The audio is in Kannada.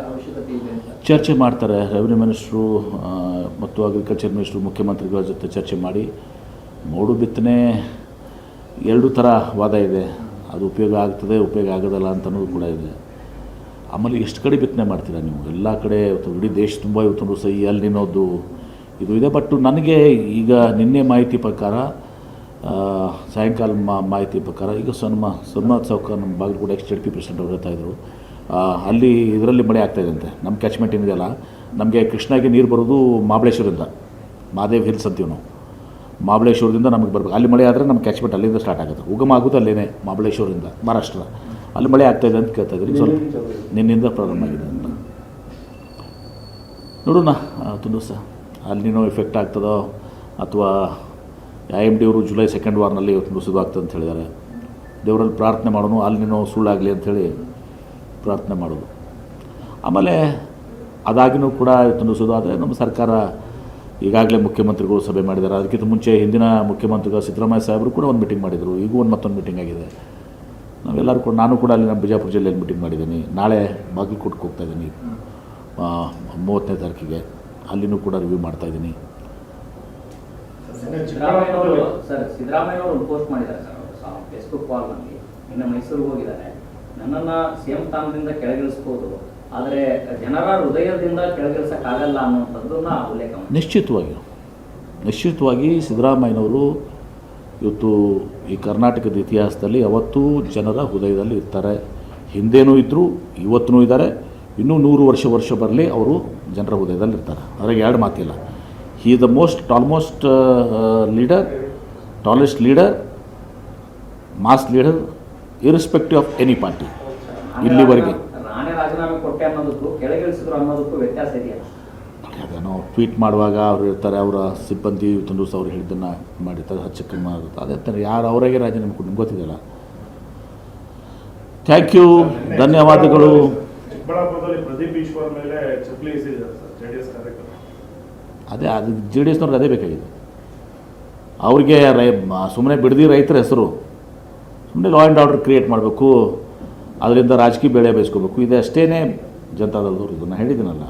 ಅವಶ್ಯಕತೆ ಇದೆ ಅಂತ ಚರ್ಚೆ ಮಾಡ್ತಾರೆ. ರೆವಿನ್ಯೂ ಮಿನಿಸ್ಟ್ರು ಮತ್ತು ಅಗ್ರಿಕಲ್ಚರ್ ಮಿನಿಸ್ಟ್ರು ಮುಖ್ಯಮಂತ್ರಿಗಳ ಜೊತೆ ಚರ್ಚೆ ಮಾಡಿ ಮೋಡು ಬಿತ್ತನೆ ಎರಡೂ ಥರ ವಾದ ಇದೆ. ಅದು ಉಪಯೋಗ ಆಗ್ತದೆ, ಉಪಯೋಗ ಆಗೋದಲ್ಲ ಅಂತನೂ ಕೂಡ ಇದೆ. ಆಮೇಲೆ ಎಷ್ಟು ಕಡೆ ಬಿತ್ತನೆ ಮಾಡ್ತೀರಾ ನೀವು? ಎಲ್ಲ ಕಡೆ ಇಡೀ ದೇಶ ತುಂಬ ಇವತ್ತು ಸಹ ಈ ಅಲ್ಲಿ ನಿನ್ನೋದು ಇದು ಇದೆ. ಬಟ್ ನನಗೆ ಈಗ ನಿನ್ನೆ ಮಾಹಿತಿ ಪ್ರಕಾರ, ಸಾಯಂಕಾಲ ಮಾಹಿತಿ ಪ್ರಕಾರ ಈಗ ಸೋಮನಾಥ್ ಚೌಕ ನಮ್ಮ ಬಾಗಲಕೋಟೆ ಎಕ್ಸ್-JP ಪ್ರೆಸಿಡೆಂಟ್ ಅವ್ರು ಹೇಳ್ತಾಯಿದ್ರು, ಅಲ್ಲಿ ಇದರಲ್ಲಿ ಮಳೆ ಆಗ್ತಾಯಿದೆ ಅಂತೆ. ನಮ್ಮ ಕ್ಯಾಚ್ಮೆಂಟ್ ಏನಿದೆಯಲ್ಲ, ನಮಗೆ ಕೃಷ್ಣಾಗೆ ನೀರು ಬರೋದು ಮಹಾಬಳೇಶ್ವರದಿಂದ, ಮಹಾದೇವ್ ಹಿಲ್ಸ್ ಅಂತೀವಿ ನಾವು. ಮಹಾಬಳೇಶ್ವರದಿಂದ ನಮಗೆ ಬರಬೇಕು. ಅಲ್ಲಿ ಮಳೆ ಆದರೆ ನಮ್ಮ ಕ್ಯಾಚ್ಮೆಂಟ್ ಅಲ್ಲಿಂದ ಸ್ಟಾರ್ಟ್ ಆಗುತ್ತೆ. ಉಗಮ ಆಗೋದು ಅಲ್ಲೇ ಮಹಾಬಳೇಶ್ವರದಿಂದ, ಮಹಾರಾಷ್ಟ್ರ. ಅಲ್ಲಿ ಮಳೆ ಆಗ್ತಾಯಿದೆ ಅಂತ ಕೇಳ್ತಾಯಿದ್ರಿ. ಸ್ವಲ್ಪ ನಿನ್ನಿಂದ ಪ್ರಾಬ್ಲಮ್ ಆಗಿದೆ ಅಂತ ನೋಡೋಣ. ತುಂಬ ಸಹ ಅಲ್ಲಿನೋ ಎಫೆಕ್ಟ್ ಆಗ್ತದೋ ಅಥವಾ IMD ಅವರು ಜುಲೈ 2nd ವಾರದಲ್ಲಿ ಸುದು ಆಗ್ತದೆ ಅಂತ ಹೇಳಿದ್ದಾರೆ. ದೇವರಲ್ಲಿ ಪ್ರಾರ್ಥನೆ ಮಾಡೋಣ, ಅಲ್ಲಿನೋ ಸುಳ್ಳಾಗಲಿ ಅಂಥೇಳಿ ಪ್ರಾರ್ಥನೆ ಮಾಡೋದು. ಆಮೇಲೆ ಅದಾಗಿನೂ ಕೂಡ ಸುದು ಆದರೆ ನಮ್ಮ ಸರ್ಕಾರ ಈಗಾಗಲೇ ಮುಖ್ಯಮಂತ್ರಿಗಳು ಸಭೆ ಮಾಡಿದ್ದಾರೆ. ಅದಕ್ಕಿಂತ ಮುಂಚೆ ಹಿಂದಿನ ಮುಖ್ಯಮಂತ್ರಿಗಳು ಸಿದ್ದರಾಮಯ್ಯ ಸಾಹೇಬರು ಕೂಡ ಒಂದು ಮೀಟಿಂಗ್ ಮಾಡಿದರು. ಈಗೂ ಮತ್ತೊಂದು ಮೀಟಿಂಗ್ ಆಗಿದೆ. ನಾವೆಲ್ಲರೂ ಕೂಡ, ನಾನು ಕೂಡ ಅಲ್ಲಿ ನಮ್ಮ ಬಿಜಾಪುರ ಜಿಲ್ಲೆಯಲ್ಲಿ ಮೀಟಿಂಗ್ ಮಾಡಿದ್ದೀನಿ. ನಾಳೆ ಬಾಗಲಕೋಟೆಗೆ ಹೋಗ್ತಾಯಿದ್ದೀನಿ 30ನೇ ತಾರೀಕಿಗೆ. ಅಲ್ಲಿನೂ ಕೂಡ ರಿವ್ಯೂ ಮಾಡ್ತಾಯಿದ್ದೀನಿ. ಸಿದ್ದರಾಮಯ್ಯನವರು ಒಂದು ಪೋಸ್ಟ್ ಮಾಡಿದ್ದಾರೆ ಸರ್ ಫೇಸ್ಬುಕ್ ವಾಲ್ನಲ್ಲಿ. ಇನ್ನು ಮೈಸೂರಿಗೆ ಹೋಗಿದ್ದಾರೆ. ನನ್ನನ್ನು CM ಸ್ಥಾನದಿಂದ ಕೆಳಗಿಳಿಸ್ಬೋದು, ಆದರೆ ಜನರ ಹೃದಯದಿಂದ ಕೆಳಗಿಳಿಸೋಕ್ಕಾಗಲ್ಲ ಅನ್ನುವಂಥದ್ದನ್ನ ಉಲ್ಲೇಖ ಮಾಡಿ. ನಿಶ್ಚಿತವಾಗಿ ಸಿದ್ದರಾಮಯ್ಯನವರು ಇವತ್ತು ಈ ಕರ್ನಾಟಕದ ಇತಿಹಾಸದಲ್ಲಿ ಯಾವತ್ತೂ ಜನರ ಹೃದಯದಲ್ಲಿ ಇರ್ತಾರೆ. ಹಿಂದೇನೂ ಇದ್ದರು, ಇವತ್ತೂ ಇದ್ದಾರೆ, ಇನ್ನೂ 100 ವರ್ಷ ಬರಲಿ ಅವರು ಜನರ ಹೃದಯದಲ್ಲಿ ಇರ್ತಾರೆ. ಅದ್ರಾಗ ಎರಡು ಮಾತಿಲ್ಲ. He is the almost tallest leader, mass leader, irrespective of any party. ಇಲ್ಲಿವರೆಗೆ ನಾನೇ ರಾಜೀನಾಮೆ ಕೊಟ್ಟೆ ಅನ್ನೋದಕ್ಕೂ ಕೆಳಗಿಳಿಸಿದ್ರು ಅನ್ನೋದಕ್ಕೂ ವ್ಯತ್ಯಾಸ ಇದೆಯಲ್ಲ. ಅದೇನೋ ಟ್ವೀಟ್ ಮಾಡುವಾಗ ಅವರು ಇರ್ತಾರೆ, ಅವರ ಸಿಬ್ಬಂದಿ ಇವತ್ತೊಂದು ದಿವಸ ಅವ್ರು ಹೇಳಿದ್ದನ್ನು ಮಾಡಿರ್ತಾರೆ, ಹಚ್ಚಕ್ಕೆ ಮಾಡುತ್ತೆ. ಅದೇ ಥರ ಯಾರು ಅವರಾಗೆ ರಾಜೀನಾಮೆ ಕೊಟ್ಟು ನಿಮ್ಗೆ ಗೊತ್ತಿದೆಯಲ್ಲ. ಥ್ಯಾಂಕ್ ಯು, ಧನ್ಯವಾದಗಳು. ಚಿಕ್ಕಬಳ್ಳಾಪುರದಲ್ಲಿ ಪ್ರದೀಪ್ ಈಶ್ವರ್ ಮೇಲೆ ಚಪ್ಪಲಿ ಎಸೆದಿದ್ದಾರೆ ಸರ್ JDS ಕಾರ್ಯಕರ್ತರು. ಅದು JDSನವ್ರಿಗೆ ಅದೇ ಬೇಕಾಗಿದೆ. ಅವ್ರಿಗೆ ಸುಮ್ಮನೆ ಬಿಡದಿ ರೈತರ ಹೆಸರು, ಸುಮ್ಮನೆ ಲಾ ಆ್ಯಂಡ್ ಆರ್ಡರ್ ಕ್ರಿಯೇಟ್ ಮಾಡಬೇಕು, ಅದರಿಂದ ರಾಜಕೀಯ ಬೇಳೆ ಬೇಯಿಸ್ಕೋಬೇಕು. ಇದೆ ಅಷ್ಟೇ ಜನತಾದಳದವ್ರು. ಇದನ್ನು ಹೇಳಿದ್ದೀನಲ್ಲ.